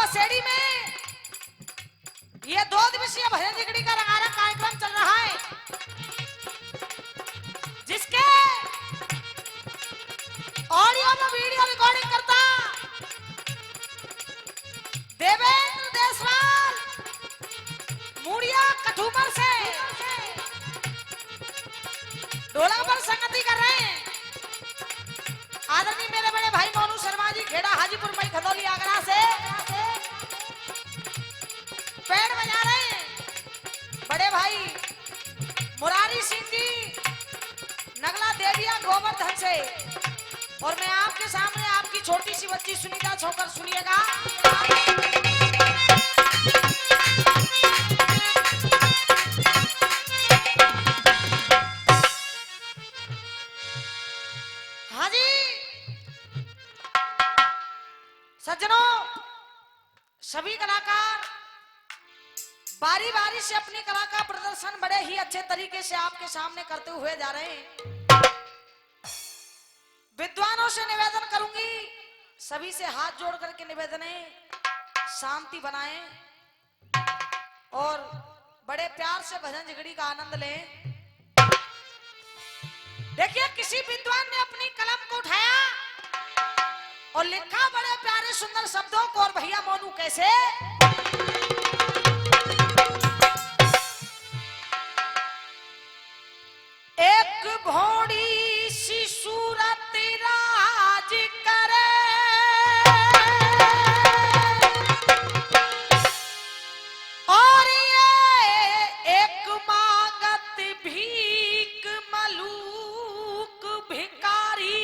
बसेड़ी में ये 2 दिवसीय भजन जिगड़ी का रंगारंग कार्यक्रम चल रहा है, जिसके ऑडियो में वीडियो रिकॉर्डिंग करता देवेंद्र देसवाल मुड़िया कठुमर से ढोलक पर संगति कर रहे हैं। आदरणीय मेरे बड़े भाई मोनू शर्मा जी खेड़ा हाजीपुर मई खदौली आगरा से पैड बजा रहे हैं। बड़े भाई मुरारी सिंह जी नगला देविया गोवर्धन से, और मैं आपके सामने आपकी छोटी सी बच्ची सुनीता छोकर सुनिएगा। हाँ जी सज्जनों, सभी कलाकार बारी बारी से अपनी कला का प्रदर्शन बड़े ही अच्छे तरीके से आपके सामने करते हुए जा रहे हैं। विद्वानों से निवेदन करूंगी, सभी से हाथ जोड़ करके निवेदन है, शांति बनाएं और बड़े प्यार से भजन जिगड़ी का आनंद लें। देखिए, किसी विद्वान ने अपनी कलम को उठाया और लिखा बड़े प्यारे सुंदर शब्दों को, और भैया मोनू कैसे एक भोड़ी सी सूरत राज करे, और ये एक मांगत भीख मलूक भिकारी,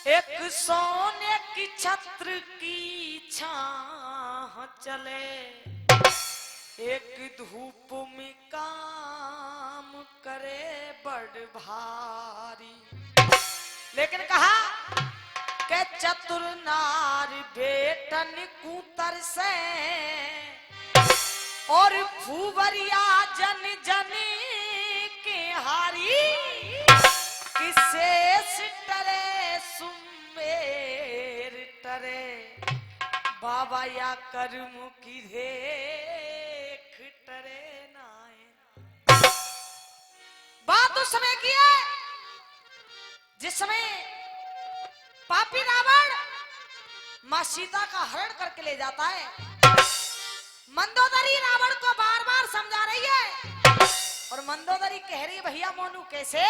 एक सोने की छत्र की छाह चले, एक धूप में काम करे बड़ भारी। लेकिन कहा के चतुर नार बेटन कूतर से, और फूवरिया जन जन के हारी, किसे टरे सुमेर टरे, बाबा या कर्म की देख टरे नाए। बात उस समय की है जिस समय पापी रावण मां सीता का हरण करके ले जाता है। मंदोदरी रावण को बार बार समझा रही है, और मंदोदरी कह रही है भैया मोनू कैसे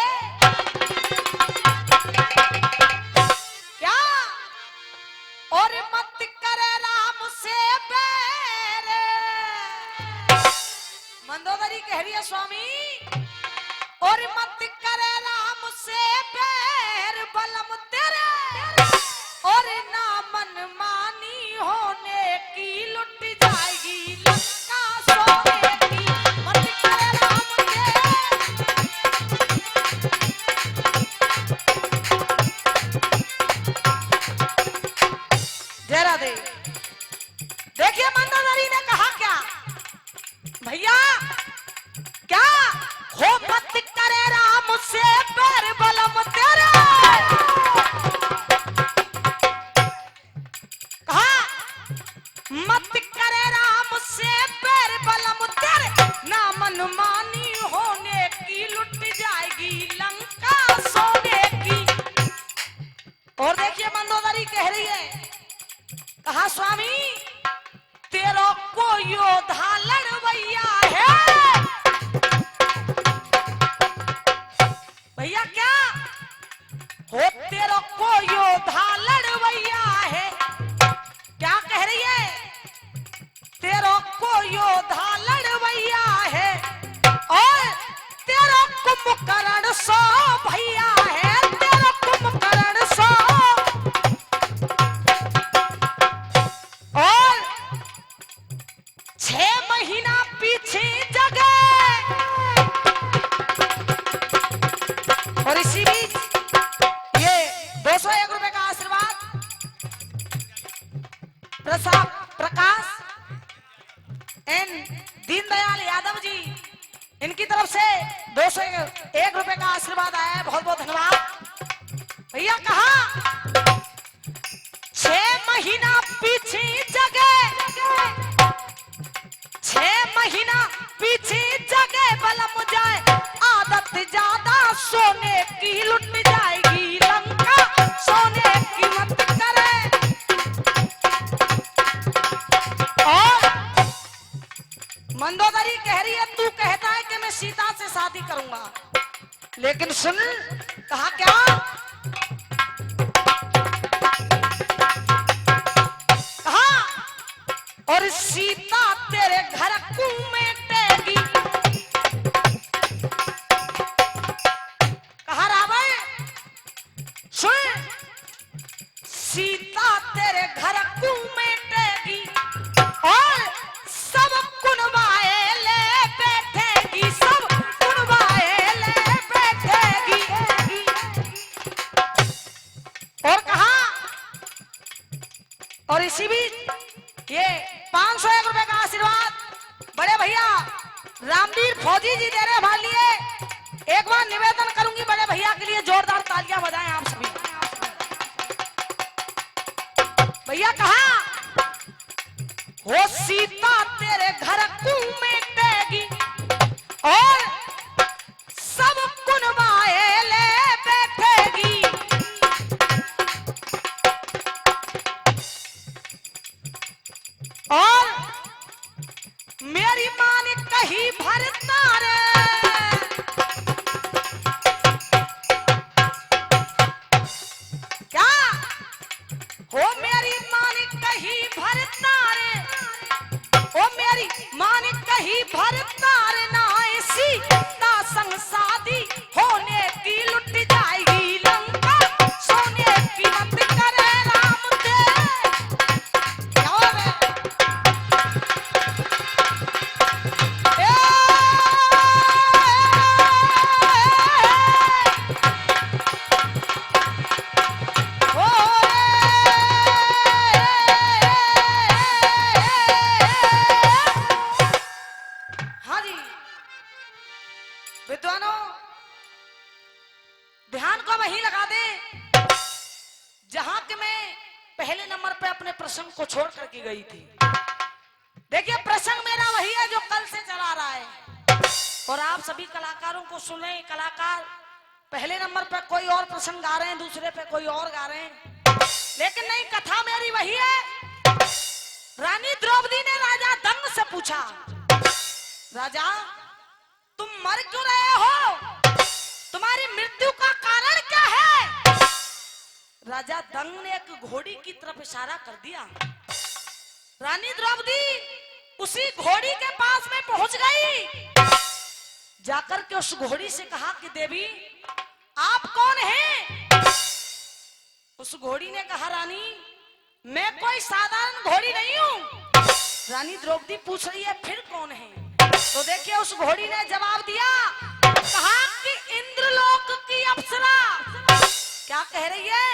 क्या, और मत करे राम से बैर। मंदोदरी कह रही है स्वामी, और मत करे राम से बैर, बलम तेरे और ना मन मानी होने की, लुट जाएगी लंका सोने की। मत करे राम से जरा दे। देखिए मंदोदरी ने कहा क्या भैया, क्या हो मत करे राम से बैर, बलम तेरे। कहा मत करे राम से बैर, बलम तेरे, ना मन मानी होने की, लुट जाएगी लंका सोने की। और देखिए मंदोदरी कह रही है, कहा स्वामी तेरा को योद्धा लड़वैया है। भैया क्या हो तेरा को योद्धा लड़वैया है। क्या कह रही है, तेरा को योद्धा लड़वैया है, और तेरा कुंभकर्ण सो भैया है, तेरा कुंभकर्ण सो। और 6 महीना पीछे जगे, और इसी बीच ये 201 रुपए का आशीर्वाद प्रकाश एन दीनदयाल यादव जी, इनकी तरफ से 201 रुपए का आशीर्वाद आया है, बहुत बहुत धन्यवाद भैया। कहा 6 महीने लेकिन सुन, कहा क्या? कहा और सीता तेरे घर घूमेटेगी। कहा रावण सुन, सीता तेरे घर घूमेटेगी और सब कुनवाए ले बैठेगी, सब कुनवाए ले बैठेगी। और कहा और इसी बीच ये 501 रुपए का आशीर्वाद बड़े भैया रामवीर फौजी जी दे रहे हमारे लिए। एक बार निवेदन करूंगी बड़े भैया के लिए जोरदार तालियां बजाएं आप सभी। भैया कहा हो सीता तेरे घर घूमेटेगी और सब कुनवाए ले बैठेगी। और मेरी मां ने कही भरता रे, क्या हो मेरी मां ने कही भरता रे, ओ मेरी मां ने कही भरता रे ना ऐसी ता संग शादी होने की लुट जाएगी लंका सोने की मत करे राम दे। क्या हो बे? हाँ जी विद्वानों, ध्यान को वहीं लगा दे जहां के मैं पहले नंबर पे अपने प्रसंग को छोड़ करके गई थी। देखिए प्रसंग मेरा वही है जो कल से चला रहा है और आप सभी कलाकारों को सुने। कलाकार पहले नंबर पे कोई और प्रसंग गा रहे हैं, दूसरे पे कोई और गा रहे हैं, लेकिन नहीं, कथा मेरी वही है। रानी द्रौपदी ने राजा दंग से पूछा, राजा तुम मर क्यों रहे हो, तुम्हारी मृत्यु का कारण क्या है? राजा दंग ने एक घोड़ी की तरफ इशारा कर दिया। रानी द्रौपदी उसी घोड़ी के पास में पहुंच गई, जाकर के उस घोड़ी से कहा कि देवी आप कौन हैं? उस घोड़ी ने कहा रानी मैं कोई साधारण घोड़ी नहीं हूं। रानी द्रौपदी पूछ रही है फिर कौन है? तो देखिए उस घोड़ी ने जवाब दिया, कहा कि इंद्रलोक की अप्सरा। क्या कह रही है?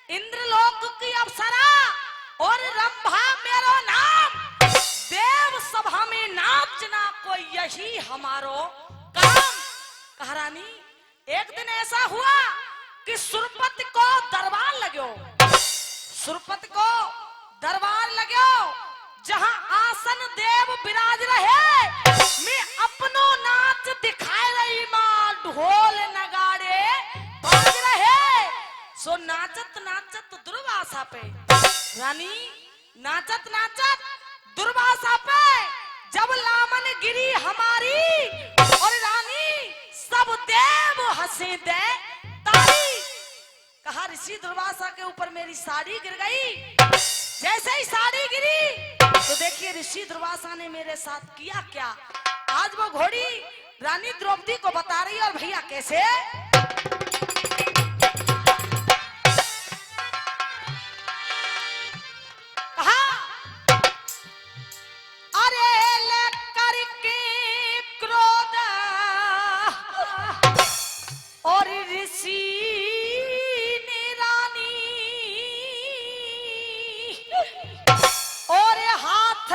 इंद्रलोक की अप्सरा और रंभा मेरा नाम, देव सभा में नाचना को यही हमारो काम। कहा रानी एक दिन ऐसा हुआ कि सुरपत को दरबार लगो, सुरपत को दरबार लगो जहां आसन देव विराज रहे, मैं अपनो नाच दिखाए रही मां, ढोल नगाड़े बाज रहे। सो नाचत नाचत दुर्वासा पे, रानी नाचत नाचत दुर्वासा पे जब लामन गिरी हमारी, और रानी सब देव हंसे दे तारी। कहा ऋषि दुर्वासा के ऊपर मेरी साड़ी गिर गई। जैसे ही साड़ी गिरी तो देखिए ऋषि दुर्वासा ने मेरे साथ किया क्या। आज वो घोड़ी रानी द्रौपदी को बता रही है। और भैया कैसे? कहा अरे ले करके क्रोध और ऋषि और हाथ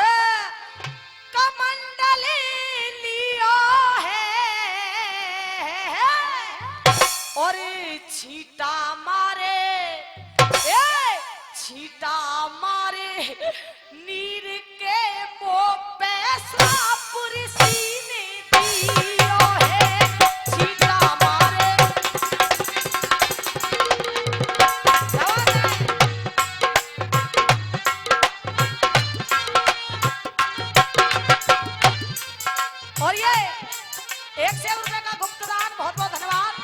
कमंडल लिया है और छीटा मारे, छीटा मारे नीर के वो पैसा पुरसी ने दिया है, छीटा मारे। और ये 100 रुपए का गुप्तदान, बहुत बहुत धन्यवाद।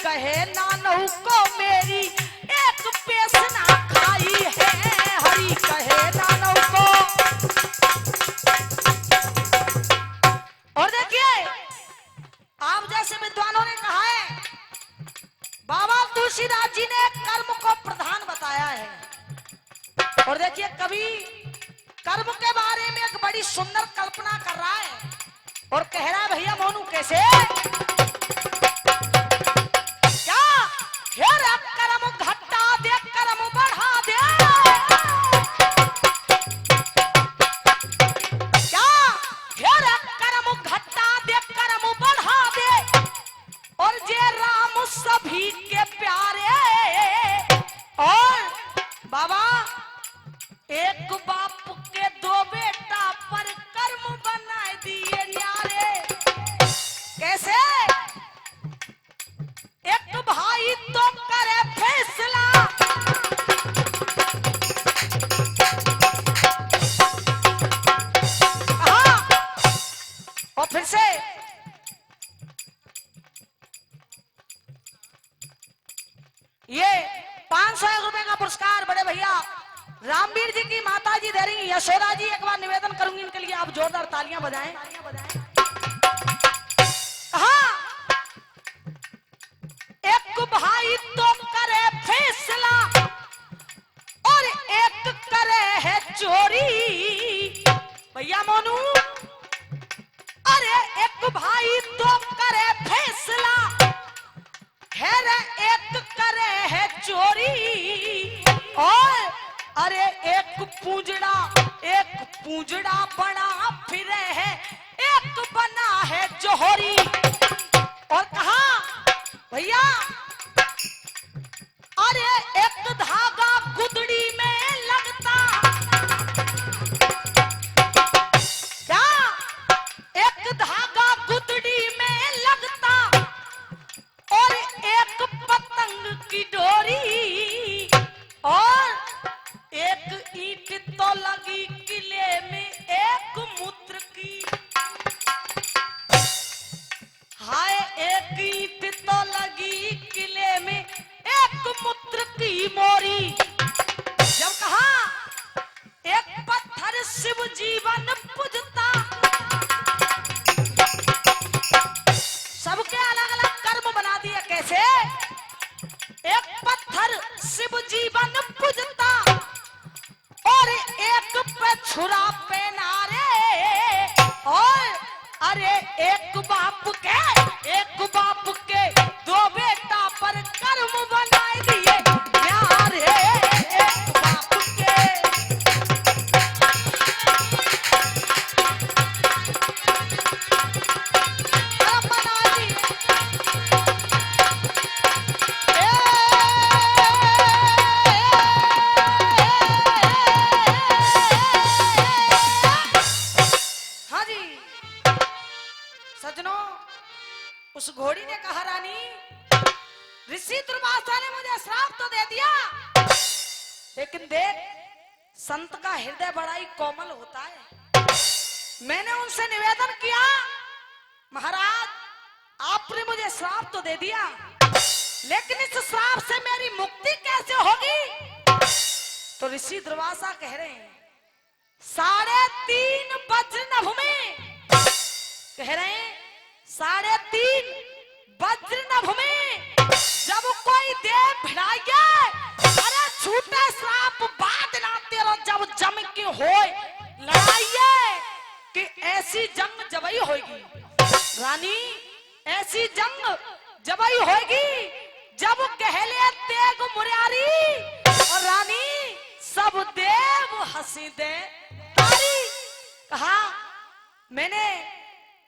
कहे नानऊ को मेरी एक पेश ना खाई है, हरि कहे नानऊ को। और देखिए आप जैसे विद्वानों ने कहा है, बाबा तुलसीदास जी ने कर्म को प्रधान बताया है। और देखिए कवि कर्म के बारे में एक बड़ी सुंदर कल्पना कर रहा है और कह रहा है भैया मोनू कैसे, क्या हेर कर्म घटा दे कर्म बढ़ा दे, क्या हेर कर्म घटा दे कर्म बढ़ा दे, और जे राम सभी के प्यारे। और बाबा एक बाप के दो बेटा पर कर्म बना दिए न्यारे। कैसे, एक भाई तो करे फैसला, कहा और फिर से ये 500 रुपए का पुरस्कार बड़े भैया रामवीर जी की माता जी दे रही यशोदा जी। एक बार निवेदन करूंगी इनके लिए आप जोरदार तालियां बजाएं। कहा एक भाई तो करे फैसला और एक करे है चोरी। भैया मोनू, अरे एक भाई तो करे फैसला खैर एक करे है चोरी, और अरे एक पूंजड़ा बना फिरे है, एक बना है जोहरी। और कहा भैया अरे एक धागा गुदड़ी में लगता, क्या एक धागा गुदड़ी में लगता और एक पतंग की डोरी, और एक ईंट तो लगी किले में एक मूत्र की, हाय एक ईंट तो लगी किले में एक मूत्र की मोरी। जब कहा एक पत्थर शिव जीवन पूजता, सबके अलग अलग कर्म बना दिए। कैसे, एक पत्थर शिव जीवन पूजता और एक पे छुरा पे नारे, और अरे एक बाप के दो बेटा पर कर्म बनाए दिए प्यार है, एक बाप के। कर्म बनाए दिए। हाँ जी सजनों, उस घोड़ी ने कहा रानी ऋषि दुर्वासा ने मुझे श्राप तो दे दिया, लेकिन देख संत का हृदय बड़ा ही कोमल होता है। मैंने उनसे निवेदन किया महाराज आपने मुझे श्राप तो दे दिया, लेकिन इस श्राप से मेरी मुक्ति कैसे होगी। तो ऋषि दुर्वासा कह रहे हैं 3.5 वज्र नभ में, कह रहे हैं 3.5 वज्र नभ में जब कोई दे भिड़ाइए, अरे छूटे श्राप बात ना तेरो जब जम के होए लड़ाइए, कि ऐसी जंग जबई होगी रानी, ऐसी जंग जबई होगी जब कहले तेग मुरारी, और रानी सब देव हंसी दे तारी। कहा मैंने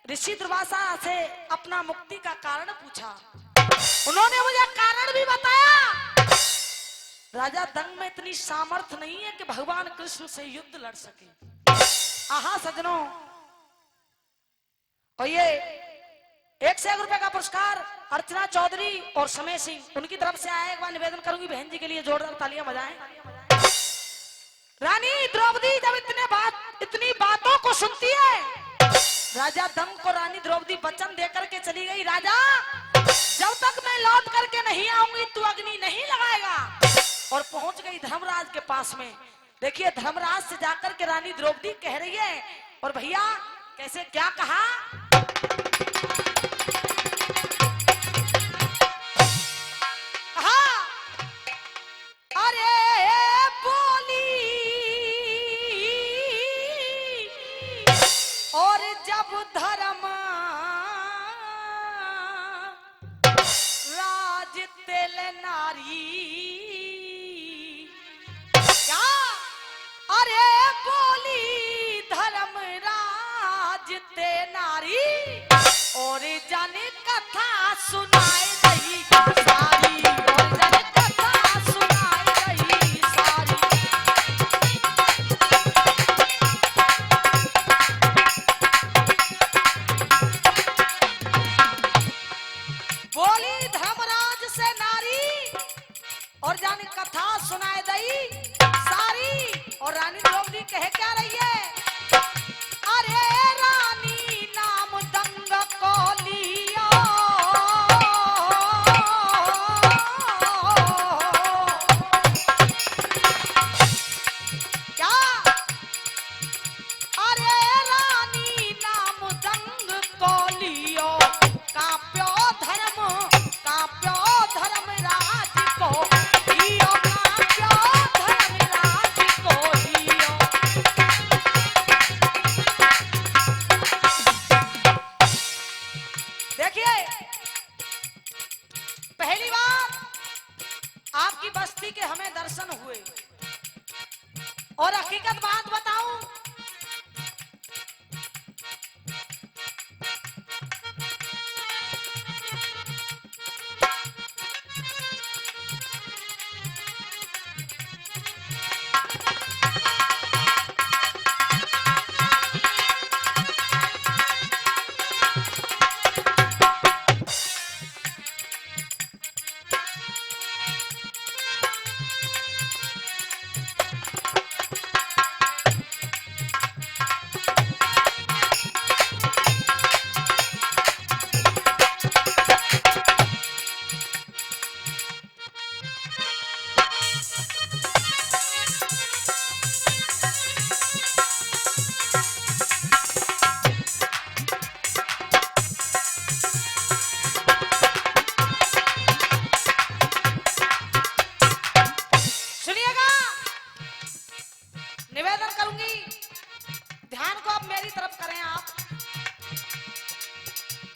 ऋषि दुर्वासा से अपना मुक्ति का कारण पूछा, उन्होंने मुझे कारण भी बताया। राजा दंग में इतनी सामर्थ्य नहीं है कि भगवान कृष्ण से युद्ध लड़ सके। आहा सजनों, और ये 101 रुपए का पुरस्कार अर्चना चौधरी और समय सिंह उनकी तरफ से आया। एक बार निवेदन करूंगी बहन जी के लिए जोरदार तालियां बजाएं। रानी द्रौपदी जब इतनी बातों को सुनती है, राजा दंग को रानी द्रौपदी वचन देकर के चली गई, राजा जब तक मैं लौट करके नहीं आऊंगी तू अग्नि नहीं लगाएगा। और पहुंच गई धर्मराज के पास में। देखिए धर्मराज से जाकर के रानी द्रौपदी कह रही है, और भैया कैसे क्या कहा, अरे बोली और जब धर्म राज तेल नारी, क्या अरे बोली धर्म राज ते नारी, और जाने कथा सुनाए गई सारी, और जाने कथा सुनाए गई सारी। बोली धर्मराज से नारी, और जाने कथा सुनाए गई सारी। और रानी द्रौपदी कह क्या रही है, अरे रानी नाम दंग को लिया, क्या अरे रानी नाम दंग को लियो, काप्यो धर्म राज को लियो, काप्यो धर्म राज को लियो। देखिए पहली बार आपकी बस्ती के हमें दर्शन हुए, और हकीकत बात बताऊं,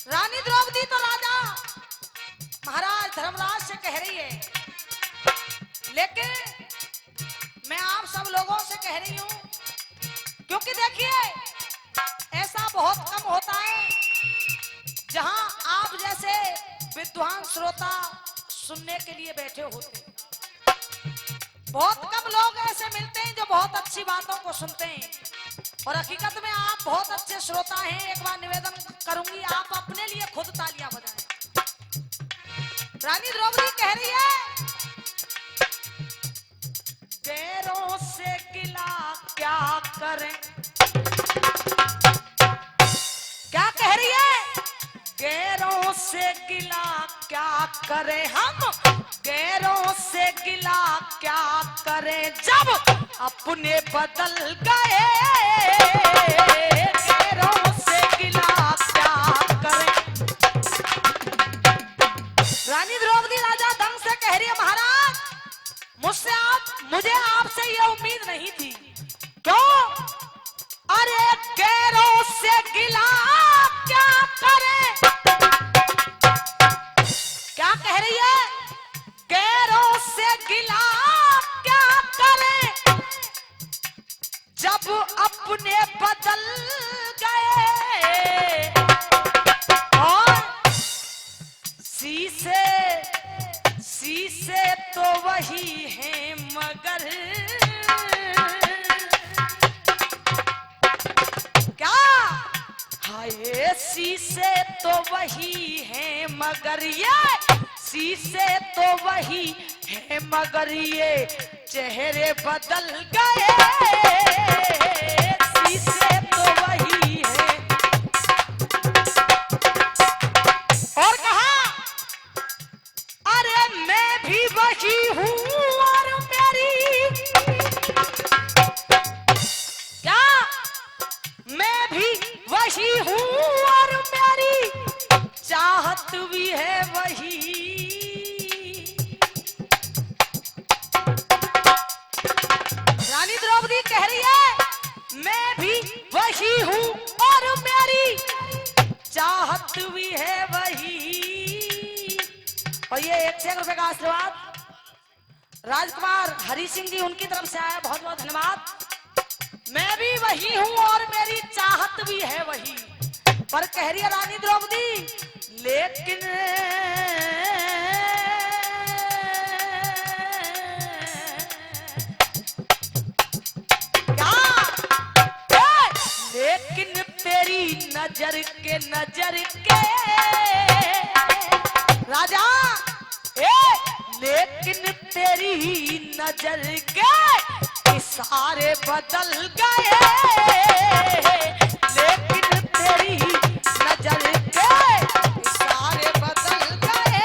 रानी द्रौपदी तो राजा महाराज धर्मराज से कह रही है, लेकिन मैं आप सब लोगों से कह रही हूं, क्योंकि देखिए ऐसा बहुत कम होता है जहां आप जैसे विद्वान श्रोता सुनने के लिए बैठे होते हैं। बहुत कम लोग ऐसे मिलते हैं जो बहुत अच्छी बातों को सुनते हैं, और हकीकत में आप बहुत अच्छे श्रोता हैं। एक बार निवेदन करूंगी, आप अपने लिए खुद तालियां बजाएं। रानी द्रौपदी कह रही है, गैरों से गिला क्या करें, क्या कह रही है, गैरों से गिला क्या करें हम, गैरों से गिला क्या करें जब अपने बदल गए, गैरों से गिला क्या करें। रानी द्रौपदी राजा दंग से कह रही है, महाराज मुझे आपसे यह उम्मीद नहीं थी। क्यों? अरे गैरों से गिला क्या करें, क्या कह रही है, गैरों से गिला क्या करें जब अपने बदल गए, और शीशे तो वही हैं मगर, क्या हाय शीशे तो वही हैं मगर, ये शीशे तो वही हैं मगर ये चेहरे बदल गए, शीशे तो वही हैं। और कहा वही हूँ और मेरी क्या मैं भी वही हूँ और मेरी चाहत भी है वही। रानी द्रौपदी कह रही है मैं भी वही हूँ और मेरी चाहत भी है वही। और ये 1 रुपए का आशीर्वाद राजकुमार हरि सिंह जी उनकी तरफ से आया, बहुत बहुत धन्यवाद। मैं भी वही हूँ और मेरी चाहत भी है वही। पर कह रही है रानी द्रौपदी लेकिन लेकिन तेरी नजर के राजा लेकिन तेरी नजर के इशारे बदल गए। लेकिन तेरी नजर के इशारे बदल गए।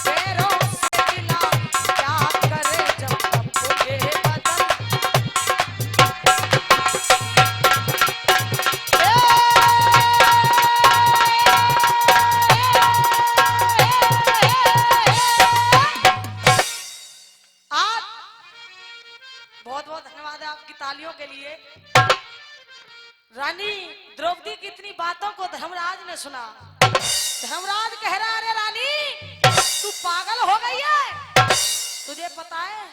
पैरों से मिला क्या करे जब कपड़े बदल। बहुत बहुत धन्यवाद है आपकी तालियों के लिए। रानी द्रौपदी की इतनी बातों को धर्मराज ने सुना। धर्मराज कह रहा है रानी तू पागल हो गई है, तुझे पता है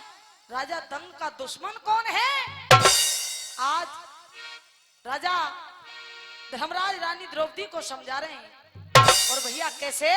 राजा दंग का दुश्मन कौन है। आज राजा धर्मराज रानी द्रौपदी को समझा रहे हैं। और भैया कैसे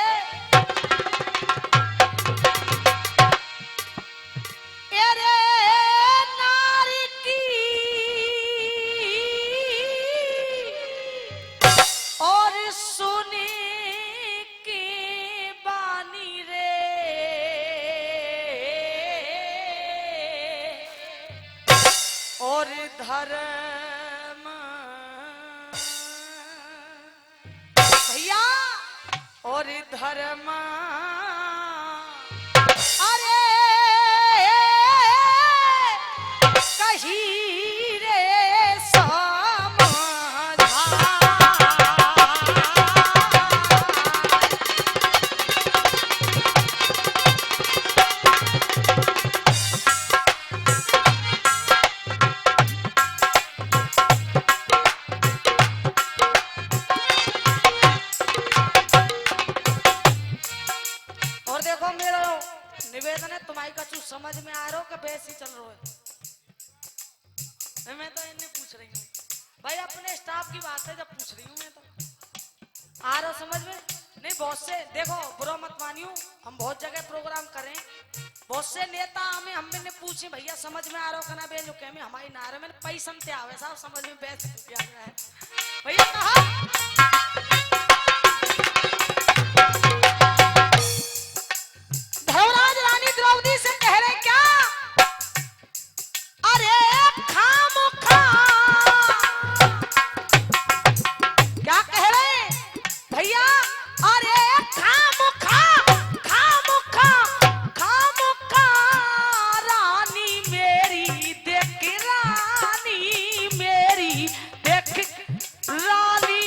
और धर्म भैया और धर्म अरे कहीं रे समझा। निवेदन है तुम्हारी कछु समझ में आ रहा हो कि बेस ही चल रहा है। मैं तो इन्हें पूछ रही हूँ भाई, अपने स्टाफ की बात है जब पूछ रही हूँ मैं तो आ रहा समझ में नहीं। बहुत से देखो बुरा मत मानियो, हम बहुत जगह प्रोग्राम करें, बहुत से नेता हमें हमने पूछे भैया समझ में आ रहा हो कहना बेज के हमारी नारे में पैसन ते आवे साहब समझ में बेस क्या है भैया कहा। धर्मराज रानी द्रौपदी से कह रहे क्या अरे खामोखा क्या कह रहे भैया अरे खामोखा खामोखा खामोखा रानी मेरी देख रानी मेरी देख रानी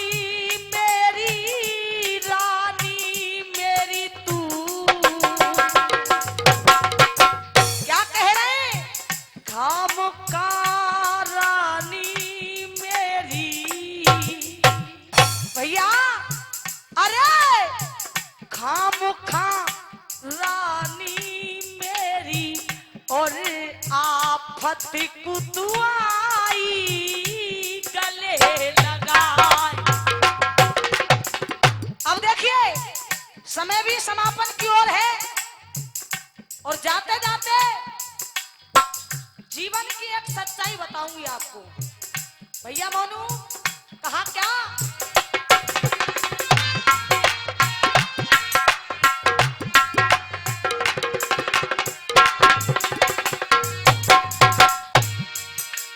मेरी तू क्या कह रहे खामोखा रानी मेरी भैया अरे खामोखा रानी मेरी और आफत कुतुआई गले लगाए। अब देखिए समय भी समापन की ओर है और जाते जाते जीवन की एक सच्चाई बताऊंगी आपको। भैया मोनू कहा क्या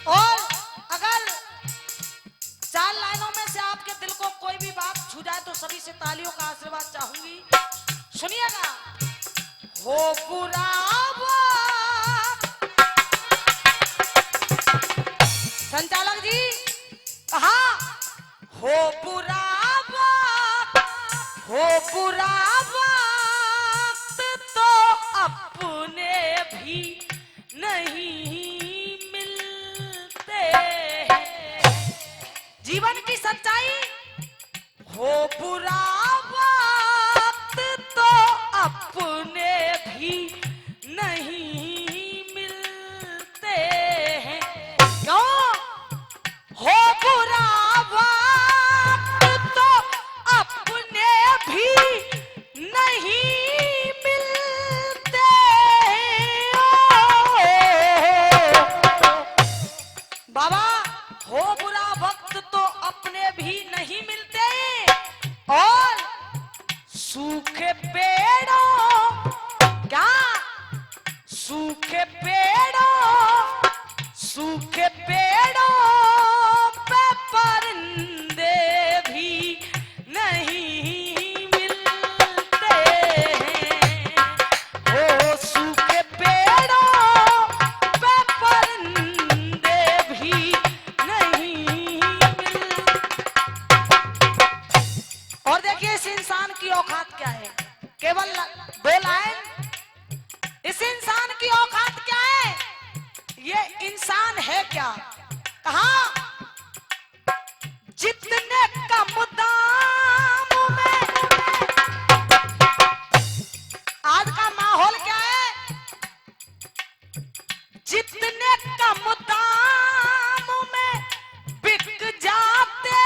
और अगर 4 लाइनों में से आपके दिल को कोई भी बात छू जाए तो सभी से तालियों का आशीर्वाद चाहूंगी। सुनिएगा। हो बुरा वक्त तो अपने भी नहीं मिलते हैं। जीवन की सच्चाई, हो बुरा वक्त तो अपने भी नहीं मिलते हैं। क्यों? हो बुरा वक्त तो अपने भी नहीं मिलते हैं। बाबा, हो बुरा वक्त तो अपने भी नहीं मिलते और सूखे पेड़ों, क्या सूखे पेड़ों पे परिंदे भी नहीं मिलते हैं। ओ सूखे पेड़ों पे परिंदे भी नहीं मिलते। और देखिए इस इंसान की औकात क्या है, केवल 2 लाइन। इस इंसान की औकात क्या है, ये इंसान है क्या? कहा जितने कम दाम में, आज का माहौल क्या है, जितने कम दाम में बिक जाते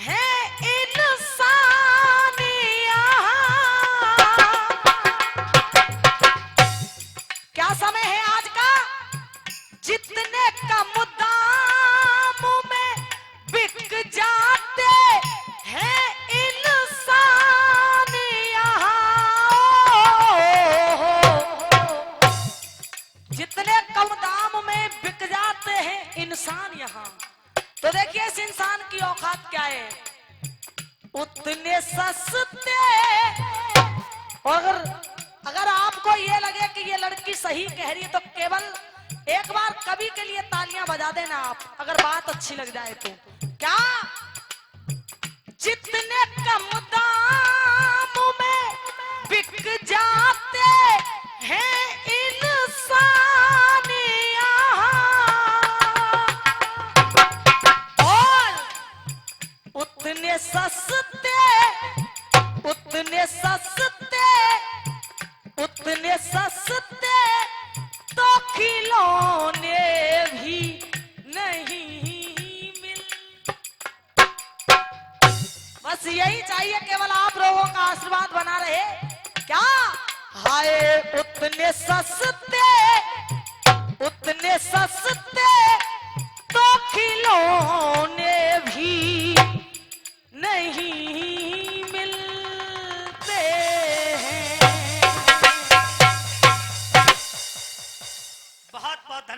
हैं इंसान यहाँ। क्या समय है आज का, जितने कम दाम में बिक जाते हैं इंसान यहाँ। जितने कम दाम में बिक जाते हैं इंसान यहाँ। तो देखिए इस इंसान की औकात क्या है, उतने सस्ते। और अगर आपको ये लगे कि ये लड़की सही कह रही है तो केवल एक बार कभी के लिए तालियां बजा देना आप, अगर बात अच्छी लग जाए तो। क्या? जितने कम दाम में बिक जाते हैं इंसान यहाँ और उतने सस्ते तो खिलौने भी नहीं मिल। बस यही चाहिए, केवल आप लोगों का आशीर्वाद बना रहे। क्या? हाय उतने सस्ते तो खिलौने भी नहीं मिलते हैं। बहुत बहुत धन्यवाद।